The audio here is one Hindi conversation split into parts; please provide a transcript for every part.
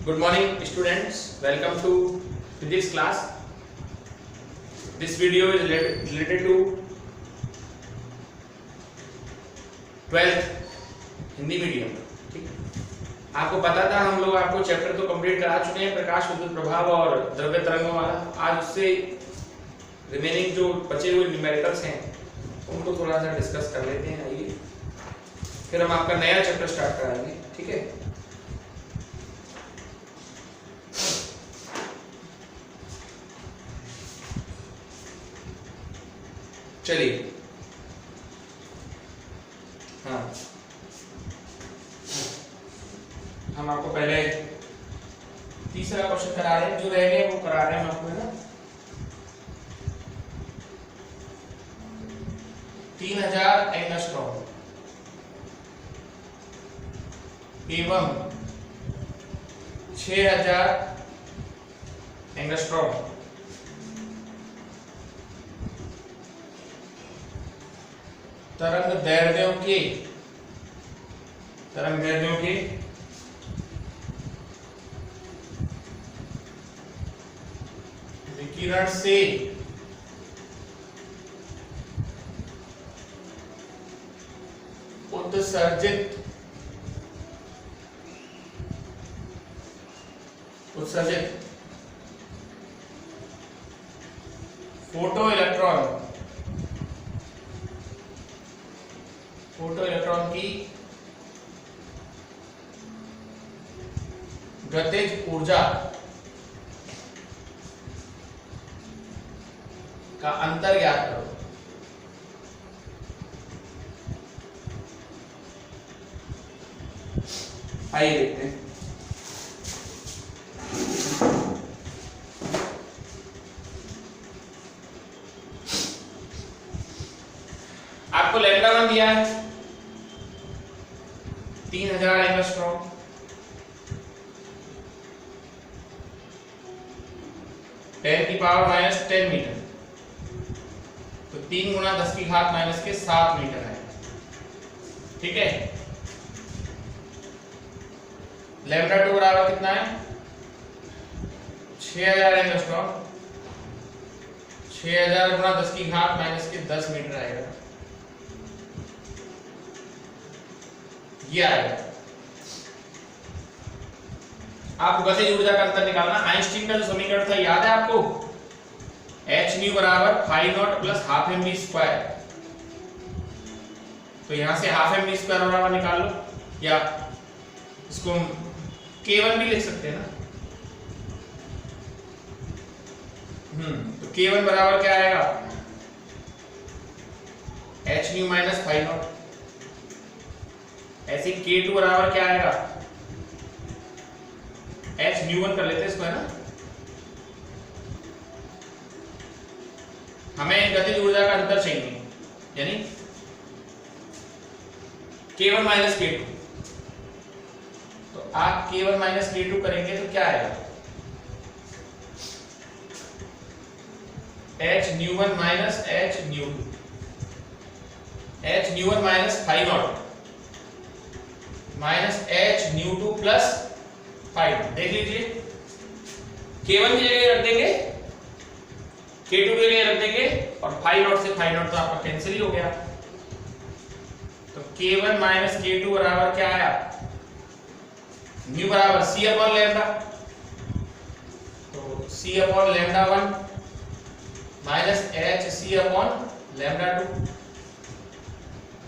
Good morning students, welcome to physics class. This video is related to 12th Hindi medium. ठीक है, आपको पता था हम लोग आपको चैप्टर तो कंप्लीट करा चुके हैं, प्रकाश विद्युत प्रभाव और द्रव्य तरंगों वाला। आज उससे रिमेनिंग जो बचे हुए न्यूमेरिकल्स हैं उनको थोड़ा सा डिस्कस कर लेते हैं। आइए फिर हम आपका नया चैप्टर स्टार्ट कराएंगे। ठीक है, चलिए। हाँ, हम आपको पहले तीसरा क्वेश्चन करा रहे हैं, जो रह गए वो करा रहे हैं हम आपको, है ना। 3000 एंगस्ट्रॉम एवं 6000 एंगस्ट्रॉम तरंग दैर्ध्यों के विकिरण से उत्सर्जित फोटो इलेक्ट्रॉन की गतिज ऊर्जा का अंतर ज्ञात करो। आइए देखते हैं। आपको लैम्डा 1 दिया है 3000 एंगस्ट्रॉम, (10⁻10 मीटर, तो 3 × 10⁻⁻7 मीटर है। ठीक है, लैम्डा 2 बराबर कितना है? 6000 एंगस्ट्रॉम, 6000 × 10⁻10 मीटर आएगा, ये आएगा। आप गतिज ऊर्जा का अंतर निकालना। आइंस्टीन का जो समीकरण था याद है आपको? h बराबर φ0 प्लस हाफ mv स्क्वायर। तो यहां से हाफ mv स्क्वायर बराबर निकाल लो, या इसको k1 भी लिख सकते हैं ना। तो k1 बराबर क्या आएगा? h minus φ0। ऐसे k2 बराबर क्या आएगा? h⁴ कर लेते हैं इसको, है ना। हमें गतिज ऊर्जा का अंतर चाहिए, यानी k1 माइनस k2। तो आप k1 माइनस k2 करेंगे तो क्या आएगा? h⁴ minus h⁴, h⁴ minus φ0 minus h⁴ plus φ0। देख लीजिए, k1 की जगह रख देंगे, k2 की जगह रख देंगे, और φ0 से φ0 तो आपका कैंसिल ही हो गया। तो k1 माइनस k2 बराबर क्या आया? न्यू बराबर c अपॉन लैम्डा, तो c upon lambda 1 minus hc upon lambda 2।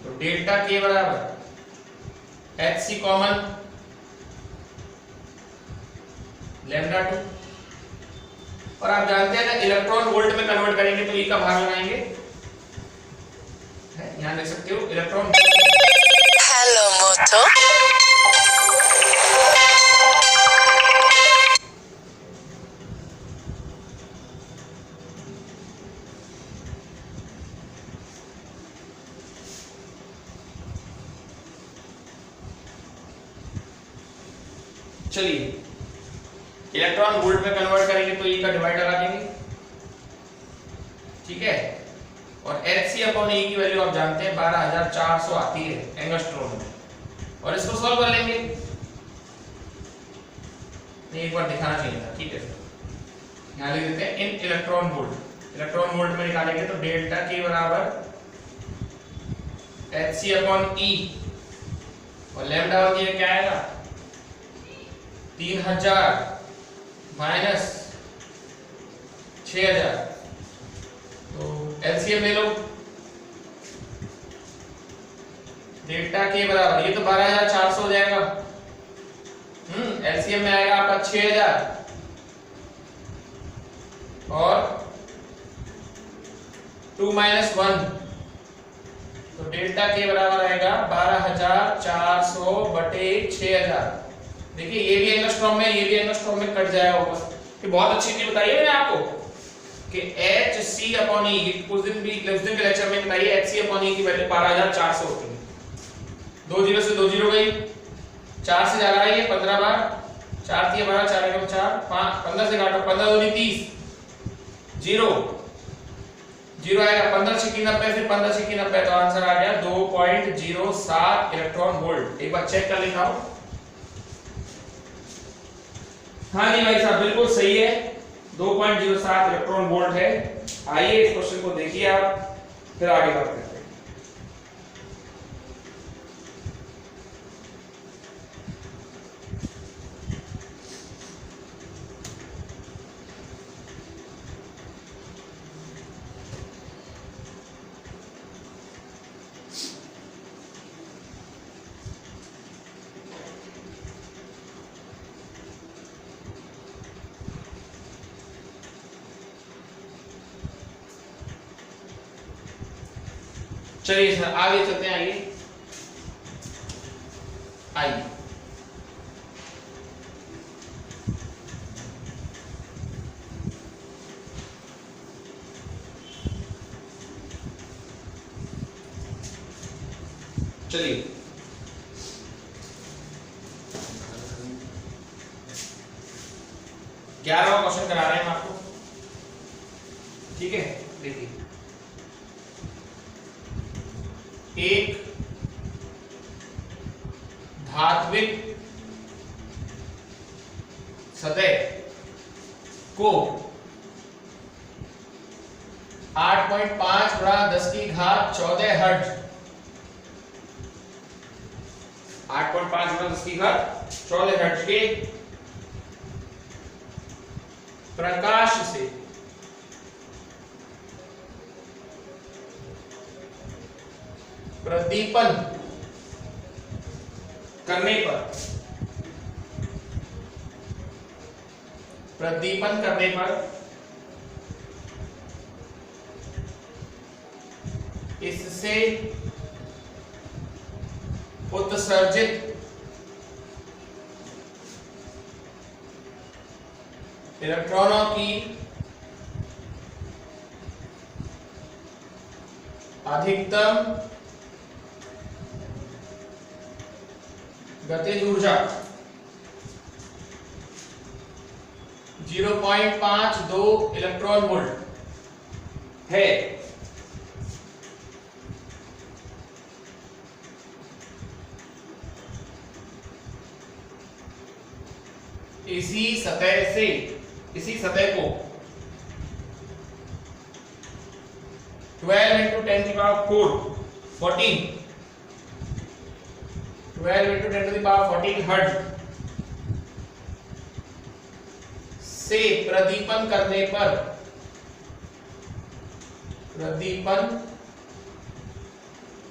तो डेल्टा k बराबर hc कॉमन लैम्डा 2। और आप जानते हैं ना, इलेक्ट्रॉन वोल्ट में कन्वर्ट करेंगे तो e का भाग लगाएंगे, ध्यान रख सकते हो। इलेक्ट्रॉन हेलो मोटो। चलिए, इलेक्ट्रॉन वोल्ट में कन्वर्ट करेंगे तो e का डिवाइड लगा देंगे। ठीक है, और hc अपॉन e की वैल्यू आप जानते हैं 12400 आती है एंगस्ट्रॉम में, और इसको सॉल्व कर लेंगे। एक बार दिखाना चाहिए था, ठीक है। यहाँ लिख देते हैं इन इलेक्ट्रॉन वोल्ट, इलेक्ट्रॉन वोल्ट में निकालेंगे तो डेल्टा के बराबर Hc/E और लैम्डा होती है क्या आएगा 3000 माइनस 6000, तो एलसीएम ले लो। डेल्टा के बराबर ये तो 12400 हो जाएगा, एलसीएम में आएगा आपका 6000 और 2 - 1, तो डेल्टा के बराबर आएगा 12400 बटे 6000। देखिए ये भी एंगस्ट्रॉम में, ये भी एंगस्ट्रॉम में कट जाएगा ऊपर। ये बहुत अच्छी चीज बताई है मैंने आपको कि Hc/E, उस दिन के लेक्चर में बताइए Hc/E की वैल्यू 12400 होती है। 2 0 से 2 0 गई, 4 से जा रहा है ये 15 बार, 4 3 12 4 1 4 5 15 से काटो, 15 2 30, 0 0 आएगा, 15 6 90 से 15 6 90, तो आंसर आ गया 2.07 इलेक्ट्रॉन वोल्ट। एक बार चेक कर लेता हूं। हाँ जी भाई साहब बिल्कुल सही है, 2.07 इलेक्ट्रॉन वोल्ट है। आइए इस क्वेश्चन को देखिए आप, फिर आगे बात करते हैं। चलिए सर आगे चलते हैं, आइए आइए चलिए 11वां क्वेश्चन करा रहे हैं हम आपको, ठीक है। देखिए एक धात्विक सतह को 8.5 × 10⁻14 हर्ट्ज, 8.5 × 10⁻14 हर्ट्ज के प्रकाश से प्रदीपन करने पर इससे उत्सर्जित इलेक्ट्रॉनों की अधिकतम गतिज ऊर्जा 0.52 इलेक्ट्रॉन वोल्ट है। इसी सतह को 12 × 10⁻14 हर्ट्ज से प्रदीपन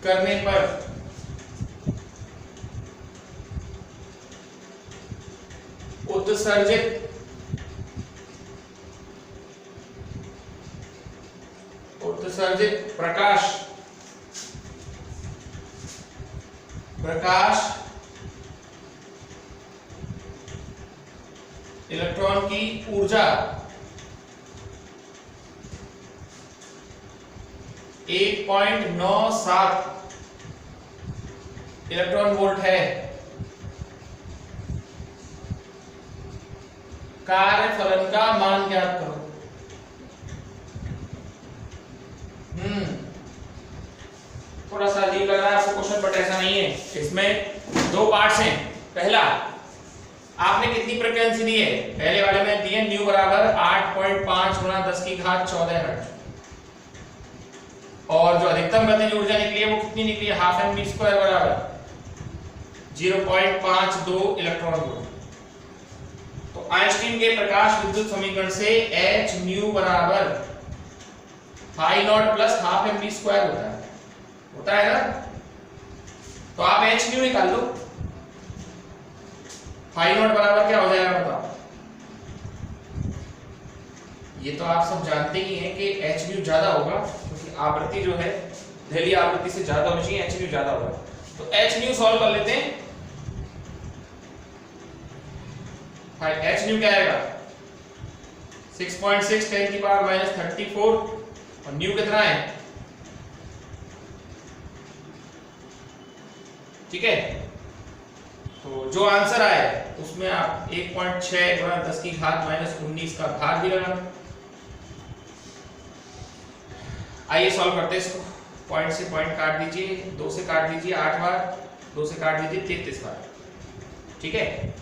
करने पर उत्सर्जित प्रकाश इलेक्ट्रॉन की ऊर्जा 1.97 इलेक्ट्रॉन वोल्ट है। कार्यफलन का मान ज्ञात करो। थोड़ा सा अजीब लग रहा है आपको क्वेश्चन, बट ऐसा नहीं है। इसमें 2 पार्ट्स हैं। पहला आपने कितनी फ्रीक्वेंसी दी है? पहले वाले में दी है न्यू बराबर 8.5 गुणा 10 की घात 14 हर्ट्ज, और जो अधिकतम गतिज ऊर्जा निकली है वो कितनी निकली है? हाफ एम वी स्क्वायर बराबर 0.52 इलेक्ट्रॉन वोल्ट। तो आइंस्टीन के प्रकाश विद्युत समीकरण से h न्यू बराबर phi naught plus half m v square होता है ना? तो आप h न्यू निकाल लो, फाई नॉट बराबर क्या हो जाएगा बताओ? ये तो आप सब जानते ही हैं कि h न्यू ज्यादा होगा, क्योंकि आवृत्ति जो है दिल्ली आवृत्ति से ज्यादा होनी चाहिए, h न्यू ज्यादा होगा। तो h न्यू सॉल्व कर लेते हैं। h न्यू क्या आएगा? 6.6 10 की पावर माइनस 34, और न्यू कितना है? ठीक है, तो जो आंसर आए उसमें आप 1.6 गुणा 10 की घात माइनस 19 का भाग भी लगाना। आइए सॉल्व करते हैं इसको। पॉइंट से पॉइंट काट दीजिए, 2 से काट दीजिए 8 बार, 2 से काट दीजिए 33 बार। ठीक है,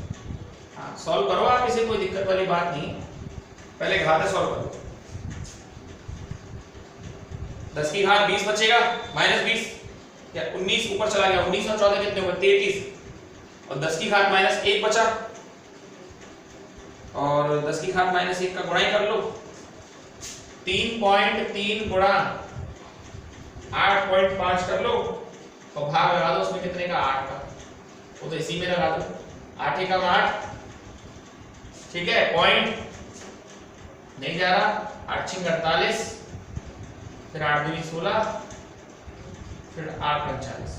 हाँ सॉल्व करो आप, इसे कोई दिक्कत वाली बात नहीं। पहले घात सॉल्व करो। 10 की घात 20 बचेगा, माइनस 20 या 19 ऊपर चला गया, 19 और 14 कितने हुए? 33, और 10 की घात माइनस 1 बचा, और 10 की घात माइनस 1 का गुणा ही कर लो। 3.3 गुणा 8.5 कर लो, और भाग लगा दो उसमें कितने का? 8 का, वो तो इसी में लगा दो, 8 एकम 8। ठीक है, पॉइंट नहीं जा रहा, 8 छिंग 48, फिर 8 दूनी 16, फिर 8 39।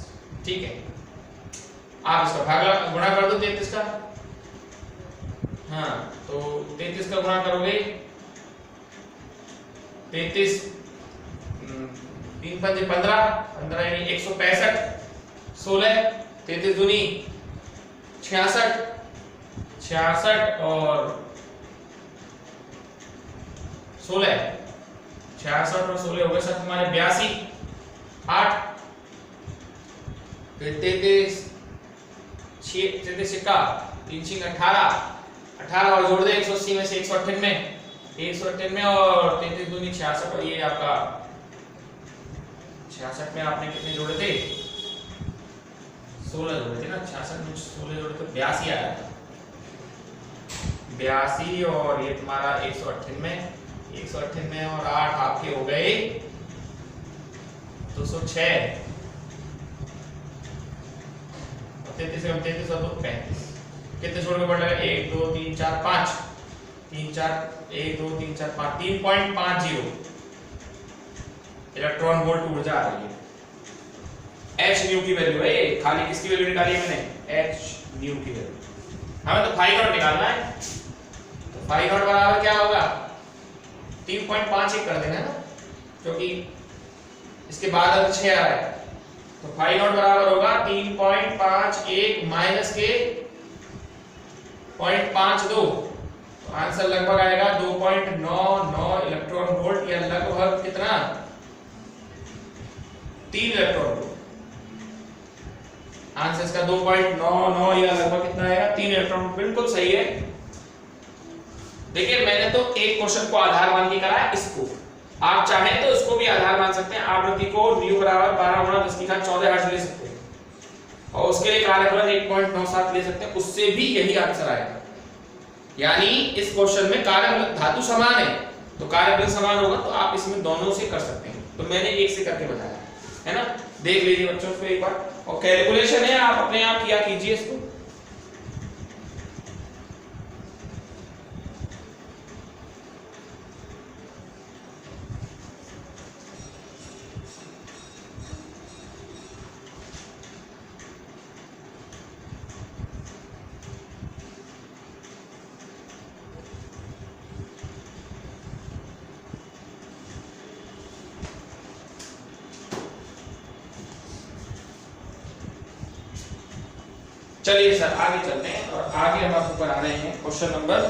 ठीक है, आप इसका भाग गुणा कर दो 33 का। हाँ, तो 33 का गुणा करोगे 33 3 पंजे 15, 15 यानी 165, 16 33 दूनी 66, 66 और 16, 66 और 16 हो गए सर तुम्हारे 82, 8 फिर 33 का 3 छिंग 18, 18 और जोड़ दे 180 में से 198 और 33 दूनी 66, और ये आपका 66 में आपने कितने जोड़े थे? 16 जोड़े थे ना, 66 में 16 जोड़े तो 82 आया था। 82 और ये तुम्हारा 198 और 8 आपके हो गए 206, 33 और 33 और 35। कितने छोड़ के बढ़ लगा? 1 2 3 4 5, 3 4 1 2 3 4 5, 3.50 इलेक्ट्रॉन वोल्ट ऊर्जा आ रही है। h न्यू की वैल्यू है, खाली किसकी वैल्यू निकाली है मैंने? h न्यू की वैल्यू। हमें तो फाई नॉट निकालना है, तो फाई नॉट बराबर क्या होगा? 3.51 कर देना है ना, क्योंकि इसके बाद अब 6 आ रहा है, तो फाई नॉट बराबर होगा 3.51 माइनस के 0.52, तो आंसर लगभग आएगा 2.99 इलेक्ट्रॉन वोल्ट, या लगभग कितना? 3 इलेक्ट्रॉन वोल्ट। आंसर इसका 2.99 या लगभग कितना आएगा? 3 इलेक्ट्रॉन वोल्ट। बिल्कुल सही है। देखिए मैंने तो एक क्वेश्चन को आधार मान के कराया, इसको आप चाहें तो इसको भी आधार मान सकते हैं। आवृत्ति को न्यू बराबर 12 गुणा 10 की घात 14 हर्ट्ज ले सकते हैं, और उसके लिए कार्यफलन 1.97 ले सकते हैं, उससे भी यही आंसर आएगा। यानी इस क्वेश्चन में कार्यफलन धातु समान है, तो कार्यफलन समान होगा, तो आप इसमें दोनों से कर सकते हैं। तो मैंने एक से करके बताया है ना, देख लीजिए बच्चों को एक बार, और कैलकुलेशन है आप अपने आप किया कीजिए इसको। चलिए सर आगे चलते हैं, और आगे हम आपको पढ़ा रहे हैं क्वेश्चन नंबर,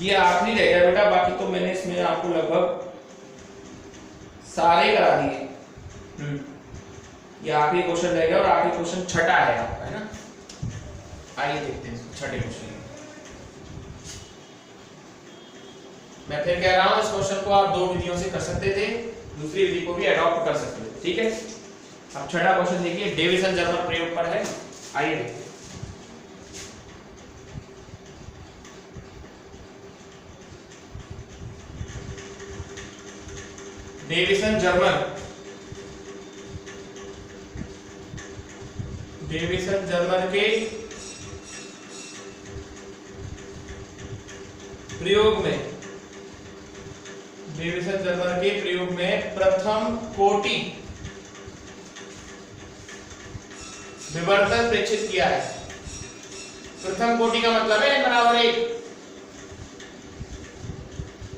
ये आखिरी रह गया बेटा, बाकी तो मैंने इसमें आपको लगभग सारे करा दिए। ये आखिरी क्वेश्चन रह गया, और आखिरी क्वेश्चन छठा है आपका, है ना। आइए देखते हैं छठे क्वेश्चन। मैं फिर कह रहा हूं इस क्वेश्चन को आप दो विधियों से कर सकते थे, दूसरी विधि को भी अडॉप्ट कर सकते थे, ठीक है। अब छठा क्वेश्चन देखिए, डेविसन जर्मर प्रयोग पर है, आइए देखिए। डेविसन जर्मर के प्रयोग में प्रथम कोटि विवर्तन प्रेक्षित किया है। प्रथम कोटि का मतलब है n=1,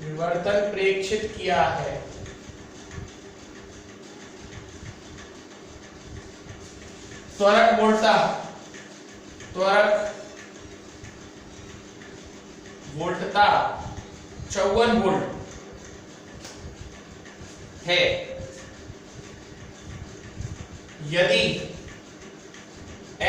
विवर्तन प्रेक्षित किया है। त्वरक वोल्टता 54 वोल्ट है यदि Ni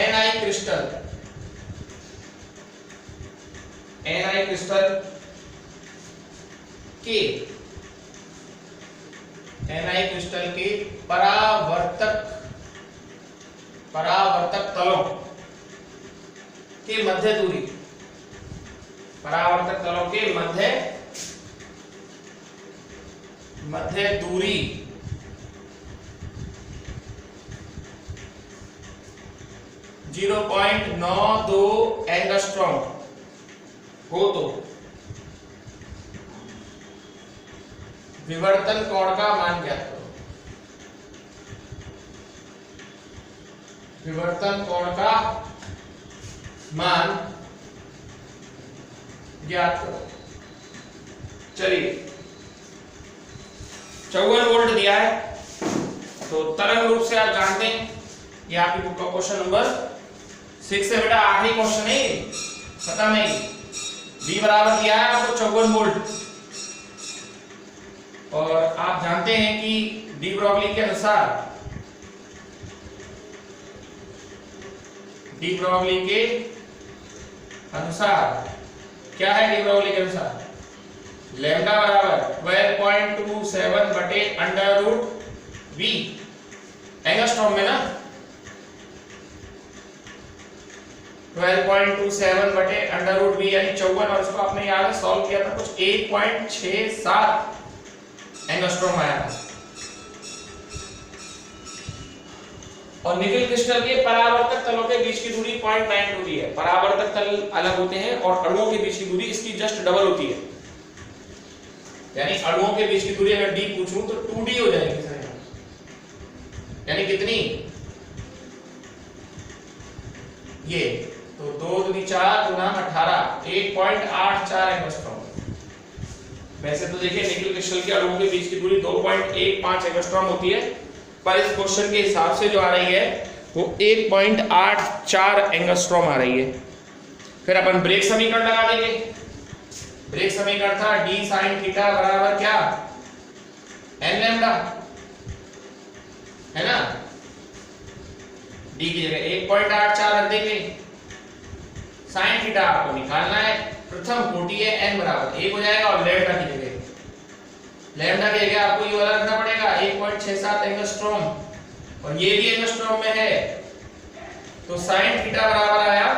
क्रिस्टल के परावर्तक तलों के मध्य दूरी 0.92 एंगस्ट्रॉम हो तो विवर्तन कोण का मान ज्ञात करो। विवर्तन कोण का मान ज्ञात करो। चलिए 54 वोल्ट दिया है, तो तरंग रूप से आप जानते हैं, ये आपकी बुक का क्वेश्चन नंबर 6 है बेटा, आखिरी क्वेश्चन है, खत्म है। V बराबर दिया है आपको 54 वोल्ट, और आप जानते हैं कि डी ब्रॉगली के अनुसार क्या है? डी ब्रॉगली के अनुसार लैम्डा बराबर 12.27 बटे अंडर रूट वी, एंगस्ट्रॉम में ना 12.27 बटे अंडर रूट वी यानी 54, और इसको आपने याद है सॉल्व किया था, कुछ 1.67 एंगस्ट्रॉम आया था। और निकल क्रिस्टल के परावर्तक तलों के बीच की दूरी 0.92 दी है। परावर्तक तल अलग होते हैं और अणुओं के बीच की दूरी इसकी जस्ट डबल होती है, यानी अणुओं के बीच की दूरी अगर d पूछूं तो 2d हो जाएगी सर, यानी कितनी? ये तो 2 दूनी 4 गुना 18, 1.84 एंगस्ट्रॉम। वैसे तो देखिए निकल क्रिस्टल के अणुओं के बीच की दूरी 2.15 एंगस्ट्रॉम होती है, पर इस क्वेश्चन के हिसाब से जो आ रही है वो 1.84 एंगस्ट्रॉम आ रही है। फिर अपन ब्रेक समीकरण लगा देंगे। ब्रेक समीकरण था d sin थीटा बराबर क्या? n लैम्डा, है ना? d की जगह 1.84 रख देंगे। sin थीटा आपको निकालना है, प्रथम कोटि है n बराबर 1 हो जाएगा, और लैम्डा की जगह आपको ये वाला रखना पड़ेगा 1.67 एंगस्ट्रॉम, और ये भी एंगस्ट्रॉम में है, तो sin थीटा बराबर आया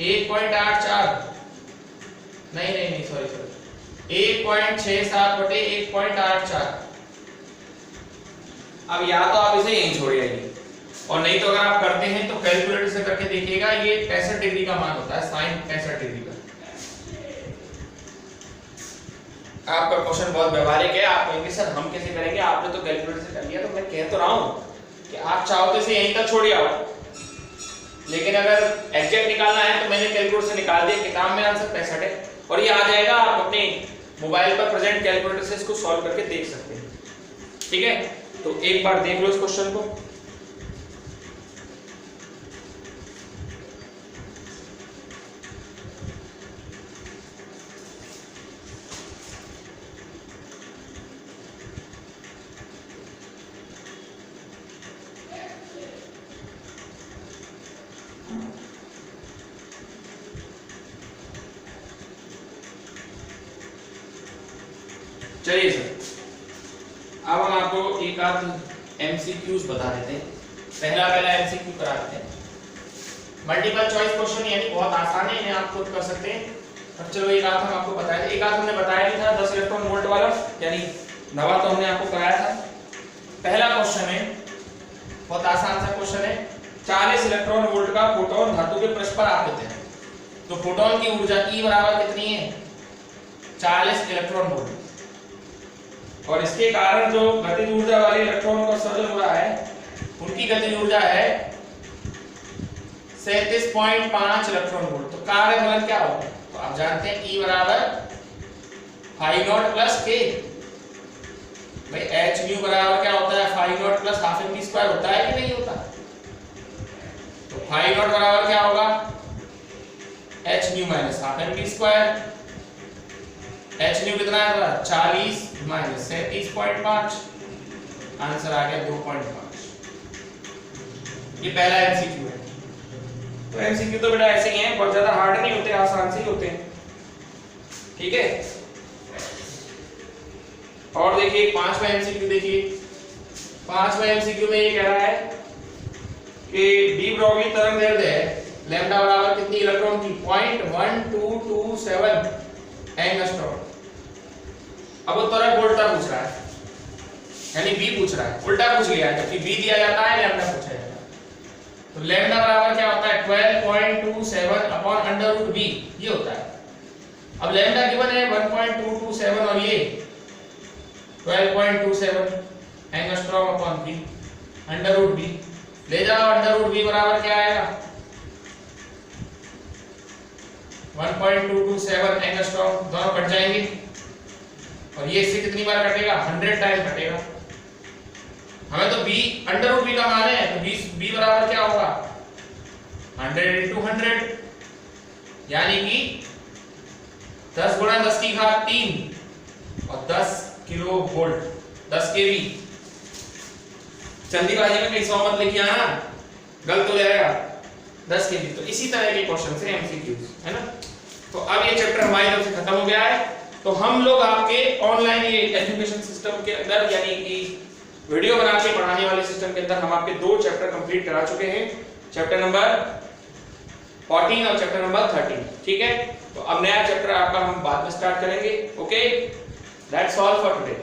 1.84, नहीं सॉरी 1.67 बटे 1.84। अब या तो आप इसे यहीं छोड़ आइए, और नहीं तो अगर आप करते हैं तो कैलकुलेटर से करके देखिएगा, ये 65 डिग्री का मान होता है, sin 65 डिग्री का। आपका क्वेश्चन बहुत व्यवहारिक है, आप कहेंगे सर हम कैसे करेंगे, आपने तो कैलकुलेटर से कर लिया। तो मैं कह तो रहा हूं कि आप चाहो तो इसे यहीं तक छोड़िए आओ, लेकिन अगर एग्जैक्ट निकालना है तो मैंने कैलकुलेटर से निकाल दिया, किताब में आंसर 65 है, और ये आ जाएगा। आप अपने मोबाइल पर प्रेजेंट कैलकुलेटर से इसको सॉल्व करके देख सकते हैं, ठीक है। तो एक बार देख लो इस क्वेश्चन को। चलिए सर, अब हम आपको एक आध एमसीक्यूज बता देते हैं। पहला एमसीक्यू करा देते हैं। मल्टीपल चॉइस क्वेश्चन, यानी बहुत आसान है, इन्हें आप खुद कर सकते हैं। और चलो एक आध हम आपको बताया, एक आध हमने बताया नहीं था 10 इलेक्ट्रॉन वोल्ट वाला, यानी नवा तो हमने आपको कराया था। पहला क्वेश्चन है, बहुत आसान सा क्वेश्चन है। 40 इलेक्ट्रॉन वोल्ट का फोटोन धातु के पृष्ठ पर आपतित है, तो फोटोन की ऊर्जा E बराबर कितनी है? 40 इलेक्ट्रॉन वोल्ट। और इसके कारण जो गतिज ऊर्जा वाले इलेक्ट्रॉनों का उत्सर्जन हो रहा है, उनकी गतिज ऊर्जा है 37.5 इलेक्ट्रॉन वोल्ट। तो कार्य फलन क्या होगा? तो आप जानते हैं E बराबर phi नॉट प्लस k। भाई h न्यू बराबर क्या होता है? phi not plus half mv square होता है कि नहीं होता? तो phi नॉट बराबर क्या होगा? h new minus half mv square. h new कितना है? 40 माइनस 37.5, आंसर आ गया 2.5। ये पहला एमसीक्यू है। तो एमसीक्यू तो बेटा ऐसे ही हैं, बहुत ज्यादा हार्ड नहीं होते, आसान से ही होते हैं, ठीक है। और देखिए पांचवा एमसीक्यू, देखिए पांचवा एमसीक्यू में ये कह रहा है कि डी ब्रोगली तरंग दैर्ध्य है लैम्डा बराबर कितनी इलेक्ट्रॉन की? 0.1227 एंगस्ट्रॉम। अब वो तरंग उल्टा पूछ रहा है, यानी बी पूछ रहा है, उल्टा पूछ लिया है, जबकि बी दिया जाता है लैम्डा पूछा जाता है। तो लैम्डा बराबर क्या होता है? 12.27 अपॉन अंडर रूट बी, ये होता है। अब लैम्डा गिवन है 1.227 और ये 12.27 angstrom upon b, under root b ले जाओ, अंडर रूट बी बराबर क्या आएगा? 1.227 एंगस्ट्रॉम, दोनों कट जाएंगे और ये इससे कितनी बार कटेगा? 100 टाइम कटेगा। हमें तो b अंडर रूट b का मान है, तो b बराबर क्या होगा? 100 into 100, यानी कि 10 गुणा 10 की घात 3 और 10 किलो वोल्ट, 10 केवी। जल्दीबाजी में कहीं 100 मत लिखिए ना, गलत हो जाएगा। 10 केवी। तो इसी तरह के क्वेश्चन से एमसीक्यूज है ना। तो अब ये चैप्टर हमारी तरफ से खत्म हो गया है। तो हम लोग आपके ऑनलाइन ये एजुकेशन सिस्टम के अंदर, यानी कि वीडियो बना के पढ़ाने वाले सिस्टम के अंदर हम आपके 2 चैप्टर कंप्लीट करा चुके हैं, चैप्टर नंबर 14 और चैप्टर नंबर 13, ठीक है। तो अब नया चैप्टर आपका हम बाद में स्टार्ट करेंगे। Okay, that's all for today.